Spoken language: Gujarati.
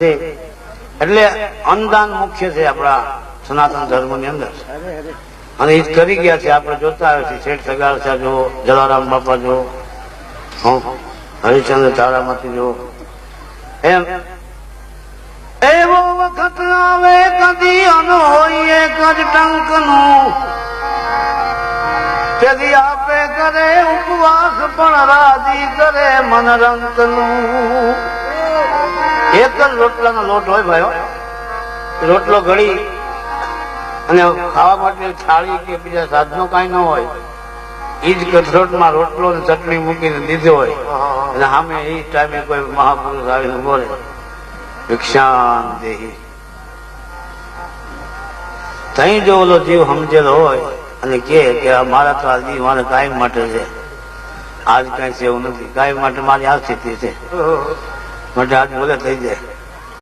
એટલે અન્નદાન મુખ્ય છે આપણા સનાતન ધર્મની અંદર, અને એ કરી ગયા છે. આપણે જોતા આવ્યા છીએ, શેઠ સગાળસા જો, જલારામ બાપા જો, હરિચંદ્ર તારામાંથી જો, એમ એવો વખત આવે કદી અનહોય એક જ ટંકનું, તેથી આપે કરે ઉપવાસ પણ રાજી કરે મનરંકનું. એક જ રોટલાનો લોટ હોય ભાઈ, રોટલો ઘડી અને ખાવા માટે થાળી કે બીજા સાધનો કઈ ન હોય, એ જ કથરોટમાં રોટલો ને ચટણી મૂકીને દીધો હોય, અને સામે એ ટાઈમે કોઈ મહાપુરુષ આવીને બોલે ભિક્ષાન દેહી. તઈ જો ઓલો જીવ સમજેલો હોય અને કે મારા તો આ જીવ મારે કાયમ માટે છે, આજ કઈ છે એવું નથી, કાયમ માટે મારી આ સ્થિતિ છે માટે આજ બોલે થઈ જાય.